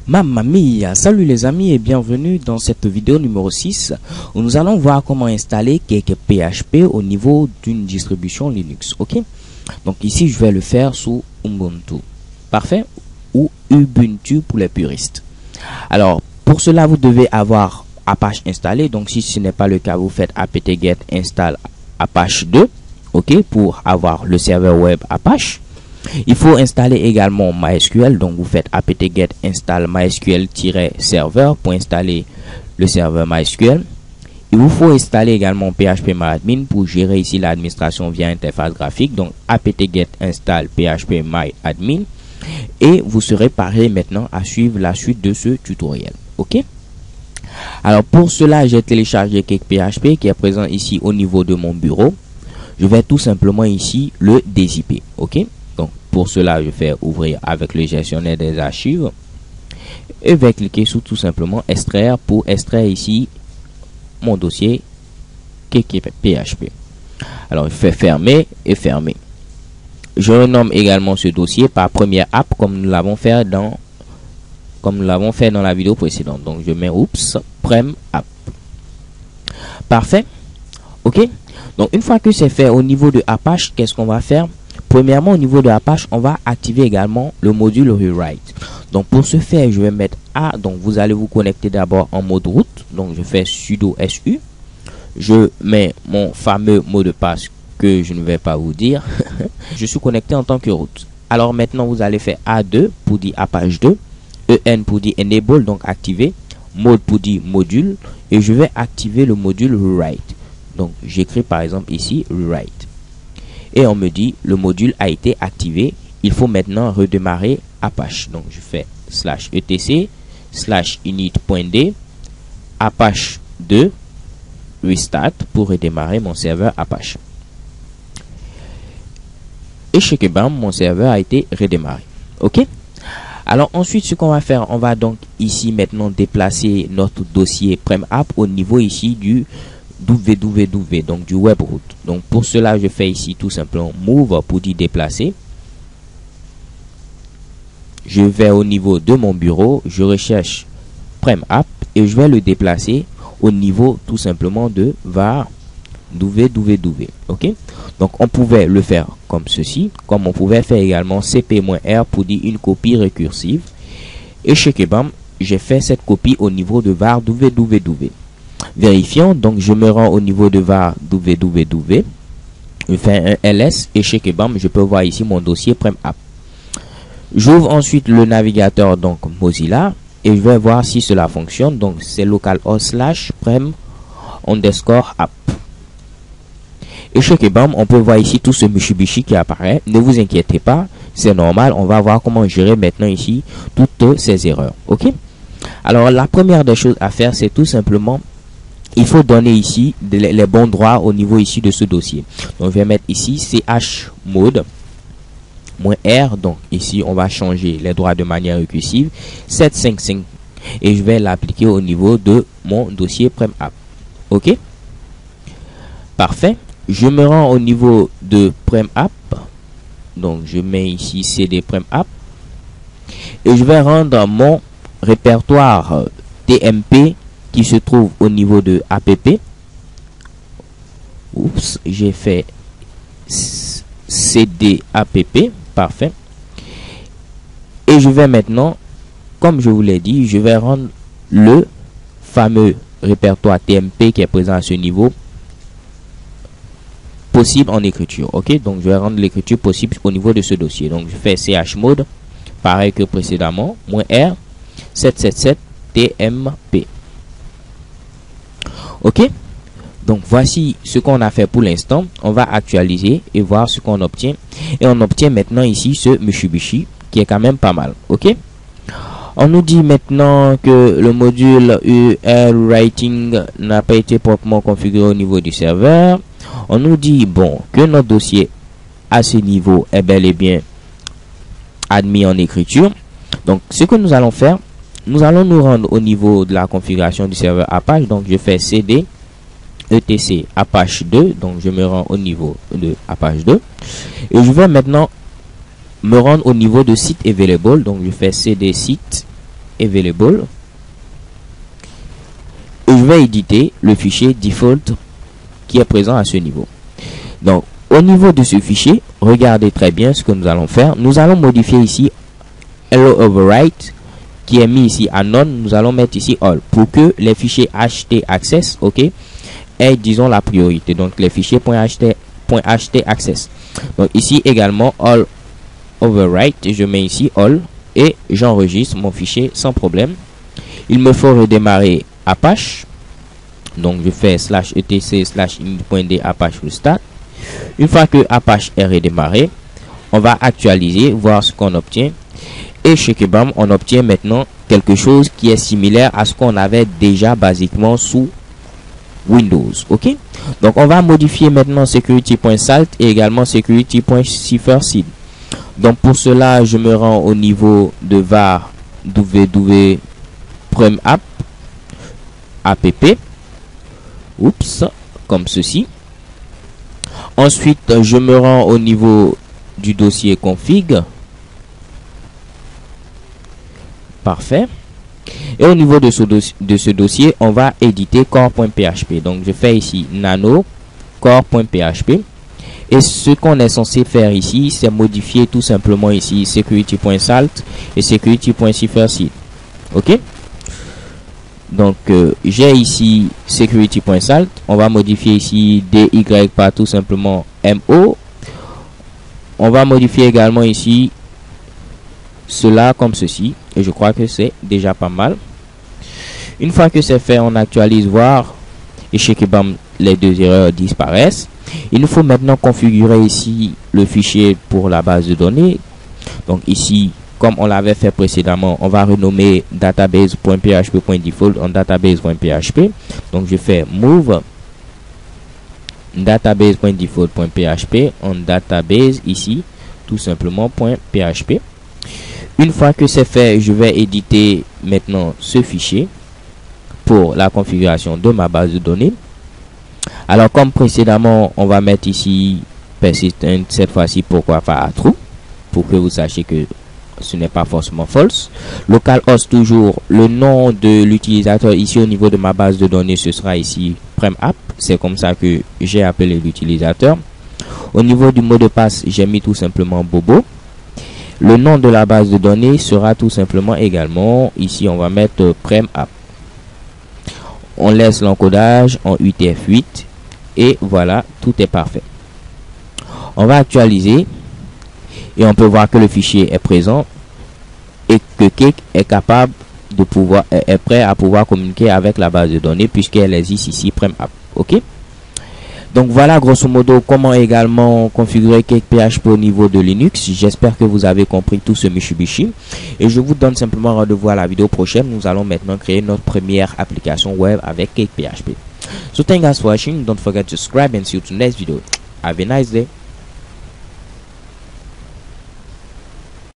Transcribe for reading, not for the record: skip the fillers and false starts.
Mamma mia, salut les amis et bienvenue dans cette vidéo numéro 6 où nous allons voir comment installer quelques PHP au niveau d'une distribution Linux. Ok, donc ici je vais le faire sous Ubuntu, parfait, ou Ubuntu pour les puristes. Alors pour cela vous devez avoir Apache installé, donc si ce n'est pas le cas vous faites apt-get install Apache 2, ok, pour avoir le serveur web Apache. Il faut installer également MySQL, donc vous faites apt-get install MySQL-serveur pour installer le serveur MySQL. Il vous faut installer également phpMyAdmin pour gérer ici l'administration via interface graphique, donc apt-get install phpMyAdmin, et vous serez prêt maintenant à suivre la suite de ce tutoriel. Ok, alors pour cela j'ai téléchargé quelques PHP qui est présent ici au niveau de mon bureau. Je vais tout simplement ici le dézipper. Ok, donc pour cela je vais ouvrir avec le gestionnaire des archives et je vais cliquer sur tout simplement extraire pour extraire ici mon dossier PHP. Alors je fais fermer et fermer. Je renomme également ce dossier par première app comme nous l'avons fait dans la vidéo précédente. Donc je mets prem app. Parfait. Ok, donc une fois que c'est fait au niveau de Apache, qu'est-ce qu'on va faire? Premièrement, au niveau de Apache, on va activer également le module rewrite. Donc pour ce faire, je vais mettre A. Donc vous allez vous connecter d'abord en mode root. Donc je fais sudo su. Je mets mon fameux mot de passe que je ne vais pas vous dire. Je suis connecté en tant que root. Alors maintenant, vous allez faire A2 pour dire Apache 2. EN pour dire enable, donc activer. Mode pour dire module. Et je vais activer le module rewrite. Donc j'écris par exemple ici rewrite. Et on me dit le module a été activé. Il faut maintenant redémarrer Apache. Donc je fais /etc/init.d Apache 2 restart pour redémarrer mon serveur Apache. Et chez Kebam, mon serveur a été redémarré. Ok. Alors ensuite ce qu'on va faire, on va donc ici maintenant déplacer notre dossier prem app au niveau ici du www, donc du web root. Donc pour cela je fais ici tout simplement move pour dire déplacer. Je vais au niveau de mon bureau, je recherche prem app et je vais le déplacer au niveau tout simplement de var www. Ok, donc on pouvait le faire comme ceci, comme on pouvait faire également cp-r pour dire une copie récursive. Et chez Kebam, j'ai fait cette copie au niveau de var www. Vérifions, donc je me rends au niveau de var www, je fais un ls et chez Kebam, je peux voir ici mon dossier prem app. J'ouvre ensuite le navigateur donc Mozilla et je vais voir si cela fonctionne. Donc c'est localhost /prem_app. Et chez Kebam, on peut voir ici tout ce Mitsubishi qui apparaît. Ne vous inquiétez pas, c'est normal. On va voir comment gérer maintenant ici toutes ces erreurs. Ok. Alors la première des choses à faire, c'est tout simplement il faut donner ici les bons droits au niveau ici de ce dossier. Donc je vais mettre ici chmod -r. Donc ici on va changer les droits de manière récursive 755 et je vais l'appliquer au niveau de mon dossier prem app. Ok, parfait. Je me rends au niveau de prem app, donc je mets ici cd prem app et je vais rendre mon répertoire tmp qui se trouve au niveau de app. Oups, j'ai fait cd app. Parfait. Et je vais maintenant, comme je vous l'ai dit, je vais rendre le fameux répertoire tmp qui est présent à ce niveau possible en écriture. Ok, donc je vais rendre l'écriture possible au niveau de ce dossier. Donc je fais chmod, pareil que précédemment, -r 777 tmp. Ok, donc voici ce qu'on a fait pour l'instant. On va actualiser et voir ce qu'on obtient. Et on obtient maintenant ici ce Mitsubishi qui est quand même pas mal. Ok, on nous dit maintenant que le module URL Writing n'a pas été proprement configuré au niveau du serveur. On nous dit bon que notre dossier à ce niveau est bel et bien admis en écriture. Donc ce que nous allons faire, nous allons nous rendre au niveau de la configuration du serveur Apache. Donc je fais cd etc Apache 2. Donc je me rends au niveau de Apache 2 et je vais maintenant me rendre au niveau de site available. Donc je fais cd site available et je vais éditer le fichier default qui est présent à ce niveau. Donc au niveau de ce fichier, regardez très bien ce que nous allons faire. Nous allons modifier ici hello overwrite qui est mis ici à none. Nous allons mettre ici all pour que les fichiers htaccess, ok, aient disons la priorité. Donc les fichiers .htaccess. Donc ici également all overwrite, je mets ici all et j'enregistre mon fichier sans problème. Il me faut redémarrer Apache. Donc je fais /etc/init.d Apache restart. Une fois que Apache est redémarré, on va actualiser, voir ce qu'on obtient. Et chez Kebam, on obtient maintenant quelque chose qui est similaire à ce qu'on avait déjà basiquement sous Windows. Ok, donc on va modifier maintenant security.salt et également security.cipherseed. Donc pour cela, je me rends au niveau de var www premapp app, oups, comme ceci. Ensuite, je me rends au niveau du dossier config. Parfait. Et au niveau de ce dossier, on va éditer core.php. Donc, je fais ici nano core.php. Et ce qu'on est censé faire ici, c'est modifier tout simplement ici security.salt et security.cipherseed. Ok. Donc, j'ai ici security.salt. On va modifier ici dy par tout simplement mo. On va modifier également ici cela comme ceci. Et je crois que c'est déjà pas mal. Une fois que c'est fait, on actualise voir. Et chez Kebam, les deux erreurs disparaissent. Il nous faut maintenant configurer ici le fichier pour la base de données. Donc ici, comme on l'avait fait précédemment, on va renommer database.php.default en database.php. Donc je fais move database.default.php en database ici, tout simplement .php. Une fois que c'est fait, je vais éditer maintenant ce fichier pour la configuration de ma base de données. Alors comme précédemment, on va mettre ici persistent, cette fois-ci pourquoi pas true, pour que vous sachiez que ce n'est pas forcément false. Localhost toujours, le nom de l'utilisateur ici au niveau de ma base de données, ce sera ici premapp, c'est comme ça que j'ai appelé l'utilisateur. Au niveau du mot de passe, j'ai mis tout simplement Bobo. Le nom de la base de données sera tout simplement également, ici on va mettre premapp. On laisse l'encodage en UTF-8 et voilà, tout est parfait. On va actualiser et on peut voir que le fichier est présent et que Cake est capable de pouvoir, est prêt à pouvoir communiquer avec la base de données puisqu'elle existe ici premapp. Ok. Donc voilà grosso modo comment également configurer Cake PHP au niveau de Linux. J'espère que vous avez compris tout ce Mitsubishi et je vous donne simplement rendez-vous à la vidéo prochaine. Nous allons maintenant créer notre première application web avec Cake PHP. So thank you guys for watching. Don't forget to subscribe and see you to the next video. Have a nice day.